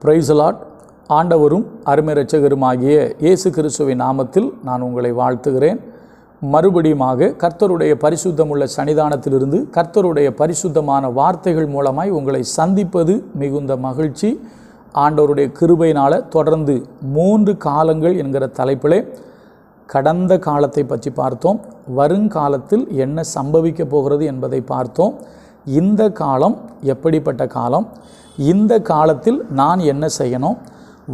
Praise the Lord. ஆண்டவரும் அருமை இரட்சகருமாகிய இயேசு கிறிஸ்துவின் நாமத்தில் நான் உங்களை வாழ்த்துகிறேன். மறுபடியுமாக கர்த்தருடைய பரிசுத்தமுள்ள சன்னிதானத்திலிருந்து கர்த்தருடைய பரிசுத்தமான வார்த்தைகள் மூலமாய் உங்களை சந்திப்பது மிகுந்த மகிழ்ச்சி. ஆண்டவருடைய கிருபையினால் தொடர்ந்து 3 காலங்கள் என்கிற தலைப்பிலே கடந்த காலத்தை பற்றி பார்த்தோம். வருங்காலத்தில் என்ன சம்பவிக்க போகிறது என்பதை பார்த்தோம். இந்த காலம் எப்படிப்பட்ட காலம், இந்த காலத்தில் நான் என்ன செய்யணும்,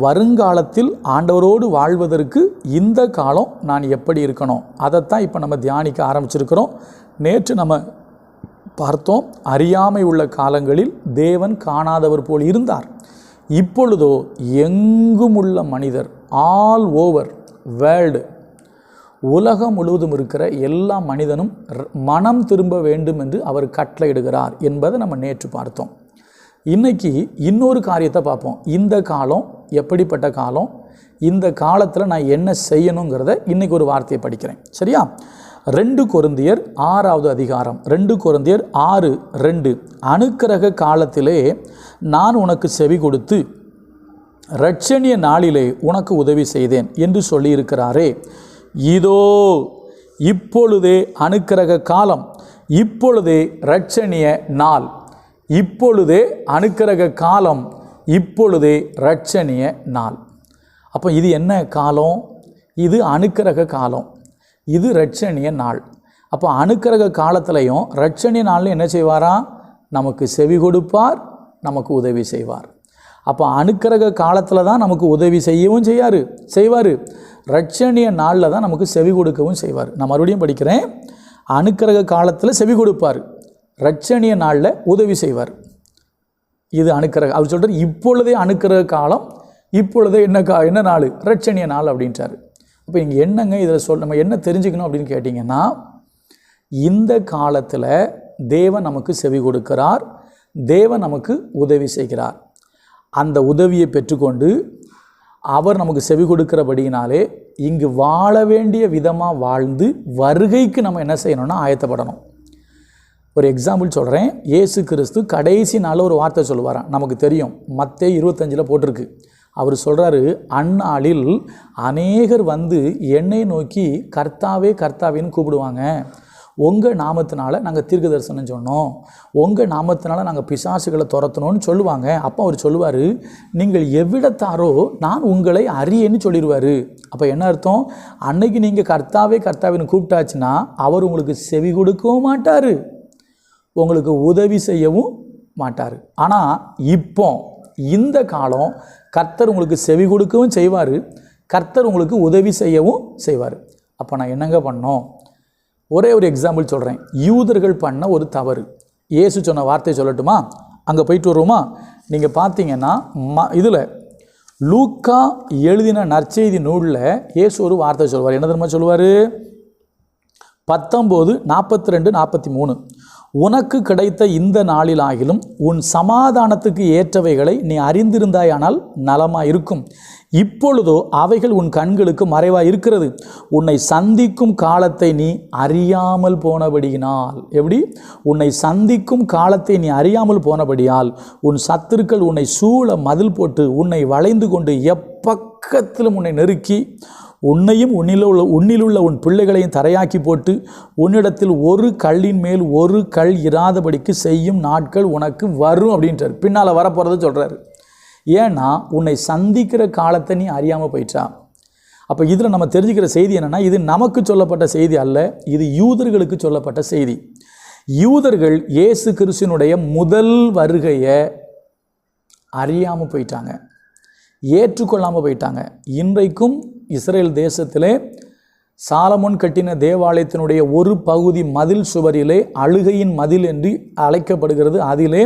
வருங்காலத்தில் ஆண்டவரோடு வாழ்வதற்கு இந்த காலம் நான் எப்படி இருக்கணும், அதைத்தான் இப்போ நம்ம தியானிக்க ஆரம்பிச்சிருக்கிறோம். நேற்று நம்ம பார்த்தோம், அறியாமை உள்ள காலங்களில் தேவன் காணாதவர் போல் இருந்தார். இப்பொழுதோ எங்கும் உள்ள மனிதர், ஆல் ஓவர் வேர்ல்டு, உலகம் முழுவதும் இருக்கிற எல்லா மனிதனும் மனம் திரும்ப வேண்டும் என்று அவர் கட்டளையிடுகிறார் என்பதை நம்ம நேற்று பார்த்தோம். இன்றைக்கி இன்னொரு காரியத்தை பார்ப்போம். இந்த காலம் எப்படிப்பட்ட காலம், இந்த காலத்தில் நான் என்ன செய்யணுங்கிறத இன்றைக்கி ஒரு வார்த்தையை படிக்கிறேன். சரியா? 2 கொரிந்தியர் 6வது அதிகாரம், 2 கொரிந்தியர் 6:2. அனுக்கிரக காலத்திலே நான் உனக்கு செவி கொடுத்து இரட்சணிய நாளிலே உனக்கு உதவி செய்தேன் என்று சொல்லியிருக்கிறாரே. இதோ இப்பொழுதே அனுக்கிரக காலம், இப்பொழுதே இரட்சணிய நாள், இப்பொழுதே அனுக்கிரக காலம், இப்பொழுதே இரட்சணிய நாள். அப்போ இது என்ன காலம்? இது அனுக்கிரக காலம், இது இரட்சணிய நாள். அப்போ அனுக்கிரக காலத்திலையும் இரட்சணிய நாளில் என்ன செய்வாரா? நமக்கு செவி கொடுப்பார், நமக்கு உதவி செய்வார். அப்போ அனுக்கிரக காலத்தில் தான் நமக்கு உதவி செய்யவும் செய்வார், இரட்சணிய நாளில் தான் நமக்கு செவி கொடுக்கவும் செய்வார். நான் மறுபடியும் படிக்கிறேன். அனுக்கிரக காலத்தில் செவி கொடுப்பார், இரட்சணிய நாளில் உதவி செய்வார். இது அனுக்கிரக. அவர் சொல்கிறார் இப்பொழுதே அனுக்கிரக காலம், இப்பொழுதே என்ன நாள்? இரட்சணிய நாள் அப்படின்றார். அப்போ இங்கே என்னங்க இதில் நம்ம என்ன தெரிஞ்சுக்கணும் அப்படின்னு கேட்டிங்கன்னா, இந்த காலத்தில் தேவன் நமக்கு செவி கொடுக்கிறார், தேவன் நமக்கு உதவி செய்கிறார். அந்த உதவியை பெற்றுக்கொண்டு அவர் நமக்கு செவி கொடுக்கிறபடியினாலே இங்கு வாழ வேண்டிய விதமாக வாழ்ந்து வருகைக்கு நம்ம என்ன செய்யணும்னா ஆயத்தப்படணும். ஒரு எக்ஸாம்பிள் சொல்கிறேன். இயேசு கிறிஸ்து கடைசி நாளில் ஒரு வார்த்தை சொல்லுவாராம். நமக்கு தெரியும், மத்தேயு 25 போட்டிருக்கு. அவர் சொல்கிறாரு, அந்நாளில் அநேகர் வந்து என்னை நோக்கி கர்த்தாவே கர்த்தாவேன்னு கூப்பிடுவாங்க. உங்கள் நாமத்தினால நாங்கள் தீர்க்க தரிசனம் சொன்னோம், உங்கள் நாமத்தினால நாங்கள் பிசாசுகளை துரத்தணும்னு சொல்லுவாங்க. அப்போ அவர் சொல்லுவார், நீங்கள் எவ்விடத்தாரோ நான் உங்களை அறியேன்னு சொல்லிடுவார். அப்போ என்ன அர்த்தம்? அன்னைக்கு நீங்கள் கர்த்தாவே கர்த்தாவேன்னு கூப்பிட்டாச்சுன்னா அவர் உங்களுக்கு செவி கொடுக்கவும் மாட்டார், உங்களுக்கு உதவி செய்யவும் மாட்டார். ஆனால் இப்போ இந்த காலம் கர்த்தர் உங்களுக்கு செவி கொடுக்கவும் செய்வார், கர்த்தர் உங்களுக்கு உதவி செய்யவும் செய்வார். அப்போ நான் என்னங்க பண்ணோம்? ஒரே ஒரு எக்ஸாம்பிள் சொல்கிறேன். யூதர்கள் பண்ண ஒரு தவறு. இயேசு சொன்ன வார்த்தை சொல்லட்டுமா? அங்கே போயிட்டு வருவோமா? நீங்கள் பார்த்தீங்கன்னா இதில் லூக்கா எழுதின நற்செய்தி நூலில் இயேசு ஒரு வார்த்தை சொல்வார். என்ன தெரியுமா சொல்லுவார்? 19:42-43. உனக்கு கிடைத்த இந்த நாளிலாகிலும் உன் சமாதானத்துக்கு ஏற்றவைகளை நீ அறிந்திருந்தாயானால் நலமாக இருக்கும். இப்பொழுதோ அவைகள் உன் கண்களுக்கு மறைவாக இருக்கிறது. உன்னை சந்திக்கும் காலத்தை நீ அறியாமல் போனபடியினால். எப்படி? உன்னை சந்திக்கும் காலத்தை நீ அறியாமல் போனபடியால் உன் சத்துருக்கள் உன்னை சூழ மதில் போட்டு உன்னை வளைந்து கொண்டு எப்பக்கத்திலும் உன்னை நெருக்கி உன்னையும் உன்னிலுள்ள உன் பிள்ளைகளையும் தரையாக்கி போட்டு உன்னிடத்தில் ஒரு கல்லின் மேல் ஒரு கல் இராதபடிக்கு செய்யும் நாட்கள் உனக்கு வரும் அப்படின்றார். பின்னால் வரப்போகிறத சொல்கிறார். ஏன்னா உன்னை சந்திக்கிற காலத்தை நீ அறியாமல் போயிட்டா. அப்போ இதில் நம்ம தெரிஞ்சுக்கிற செய்தி என்னென்னா, இது நமக்கு சொல்லப்பட்ட செய்தி அல்ல, இது யூதர்களுக்கு சொல்லப்பட்ட செய்தி. யூதர்கள் இயேசு கிறிஸ்துவினுடைய முதல் வருகையை அறியாமல் போயிட்டாங்க, ஏற்றுக்கொள்ளாமல் போயிட்டாங்க. இன்றைக்கும் இஸ்ரேல் தேசத்திலே சாலமோன் கட்டின தேவாலயத்தினுடைய ஒரு பகுதி மதில் சுவரிலே அழுகையின் மதில் என்று அழைக்கப்படுகிறது. அதிலே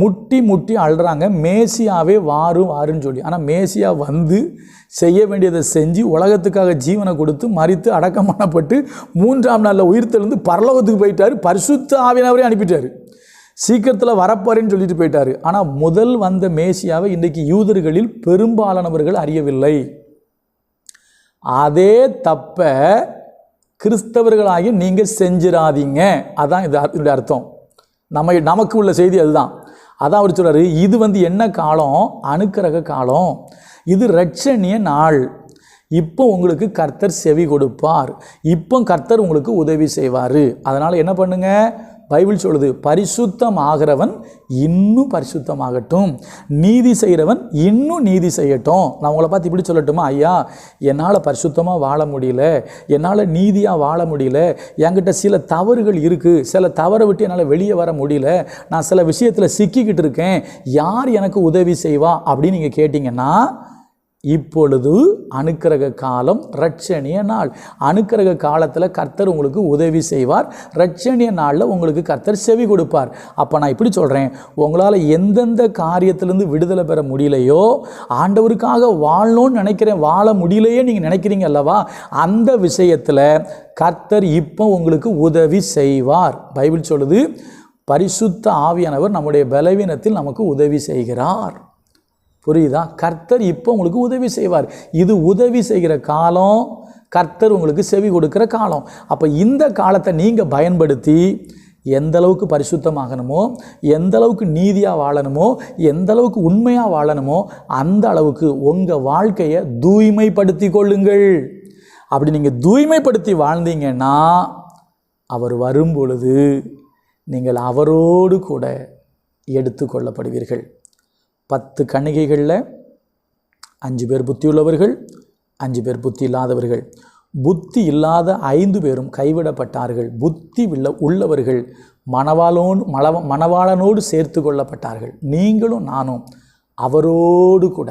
முட்டி முட்டி அழுறாங்க, மேசியாவே வாருன்னு சொல்லி. ஆனால் மேசியா வந்து செய்ய வேண்டியதை செஞ்சு உலகத்துக்காக ஜீவனை கொடுத்து மரித்து அடக்கம் பண்ணப்பட்டு 3ஆம் நாளில் உயிர்த்தெழுந்து பரலோகத்துக்கு போயிட்டார். பரிசுத்த ஆவியானவரே அனுப்பிட்டார். சீக்கிரத்தில் வரப்பாருன்னு சொல்லிட்டு போயிட்டார். ஆனால் முதல் வந்த மேசியாவை இன்றைக்கு யூதர்களில் பெரும்பாலானவர்கள் அறியவில்லை. அதே தப்பை கிறிஸ்தவர்களாகி நீங்கள் செஞ்சிடாதீங்க. அதான் இதனுடைய அர்த்தம். நமக்கு உள்ள செய்தி அதுதான். அதான் அவர் சொல்கிறாரு, இது என்ன காலம்? அனுக்கிரக காலம், இது இரட்சணிய நாள். இப்போ உங்களுக்கு கர்த்தர் செவி கொடுப்பார், இப்போ கர்த்தர் உங்களுக்கு உதவி செய்வார். அதனால் என்ன பண்ணுங்க? பைபிள் சொல்லுது, பரிசுத்தமாகிறவன் இன்னும் பரிசுத்தமாகட்டும், நீதி செய்கிறவன் இன்னும் நீதி செய்யட்டும். நான் உங்களை பார்த்து இப்படி சொல்லட்டுமா? ஐயா, என்னால் பரிசுத்தமாக வாழ முடியல, என்னால் நீதியாக வாழ முடியல, என்கிட்ட சில தவறுகள் இருக்குது, சில தவறை விட்டு என்னால் வெளியே வர முடியல, நான் சில விஷயத்தில் சிக்கிக்கிட்டு இருக்கேன், யார் எனக்கு உதவி செய்வா அப்படின்னு நீங்கள் கேட்டிங்கன்னா, இப்பொழுது அனுக்கிரக காலம், இரட்சணிய நாள். அனுக்கிரக காலத்தில் கர்த்தர் உங்களுக்கு உதவி செய்வார், இரட்சணிய நாளில் உங்களுக்கு கர்த்தர் செவி கொடுப்பார். அப்போ நான் இப்படி சொல்கிறேன், உங்களால் எந்தெந்த காரியத்திலேருந்து விடுதலை பெற முடியலையோ, ஆண்டவருக்காக வாழணும்னு நினைக்கிறேன், வாழ முடியலையே நீங்கள் நினைக்கிறீங்க அல்லவா, அந்த விஷயத்தில் கர்த்தர் இப்போ உங்களுக்கு உதவி செய்வார். பைபிள் சொல்லுது, பரிசுத்த ஆவியானவர் நம்முடைய பலவீனத்தில் நமக்கு உதவி செய்கிறார். புரியுதா? கர்த்தர் இப்போ உங்களுக்கு உதவி செய்வார். இது உதவி செய்கிற காலம், கர்த்தர் உங்களுக்கு செவி கொடுக்கிற காலம். அப்போ இந்த காலத்தை நீங்கள் பயன்படுத்தி எந்த அளவுக்கு பரிசுத்தமாகணுமோ, எந்த அளவுக்கு நீதியாக வாழணுமோ, எந்த அளவுக்கு உண்மையாக வாழணுமோ, அந்த அளவுக்கு உங்கள் வாழ்க்கையை தூய்மைப்படுத்தி கொள்ளுங்கள். அப்படி நீங்கள் தூய்மைப்படுத்தி வாழ்ந்தீங்கன்னா அவர் வரும் பொழுது நீங்கள் அவரோடு கூட எடுத்து கொள்ளப்படுவீர்கள். 10 கன்னிகைகளில் 5 பேர் புத்தி உள்ளவர்கள், 5 பேர் புத்தி இல்லாதவர்கள். புத்தி இல்லாத 5 பேரும் கைவிடப்பட்டார்கள். புத்தி உள்ளவர்கள் மணவாளனோடு சேர்த்து கொள்ளப்பட்டார்கள். நீங்களும் நானும் அவரோடு கூட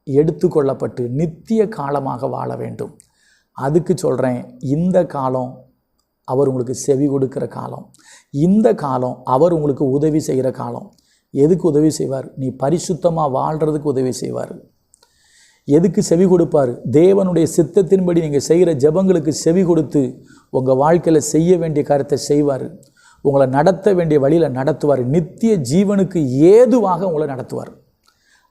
எடுத்து கொள்ளப்பட்டு நித்திய காலமாக வாழ வேண்டும். அதுக்கு சொல்கிறேன், இந்த காலம் அவர் உங்களுக்கு செவி கொடுக்கிற காலம், இந்த காலம் அவர் உங்களுக்கு உதவி செய்கிற காலம். எதுக்கு உதவி செய்வார்? நீ பரிசுத்தமாக வாழ்கிறதுக்கு உதவி செய்வார். எதுக்கு செவி கொடுப்பார்? தேவனுடைய சித்தத்தின்படி நீங்கள் செய்கிற ஜெபங்களுக்கு செவி கொடுத்து உங்கள் வாழ்க்கையில் செய்ய வேண்டிய காரியத்தை செய்வார். உங்களை நடத்த வேண்டிய வழியில் நடத்துவார். நித்திய ஜீவனுக்கு ஏதுவாக உங்களை நடத்துவார்.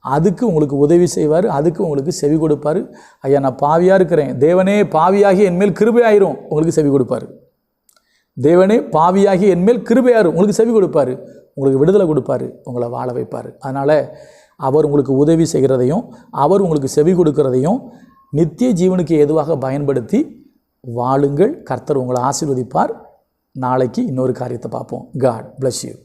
அதுக்கு உங்களுக்கு உதவி செய்வார், அதுக்கு உங்களுக்கு செவி கொடுப்பார். ஐயா, நான் பாவியாக இருக்கிறேன், தேவனே பாவியாகி என்மேல் கிருபையாயிரும், உங்களுக்கு செவி கொடுப்பார். தேவனே பாவியாகி என்மேல் கிருபையாயிரும், உங்களுக்கு செவி கொடுப்பார், உங்களுக்கு விடுதலை கொடுப்பார், உங்களை வாழ வைப்பார். அதனால் அவர் உங்களுக்கு உதவி செய்கிறதையும் அவர் உங்களுக்கு செவி கொடுக்கிறதையும் நித்திய ஜீவனுக்கு ஏதுவாக பயன்படுத்தி வாழுங்கள். கர்த்தர் உங்களை ஆசீர்வதிப்பார். நாளைக்கு இன்னொரு காரியத்தை பார்ப்போம். God bless you.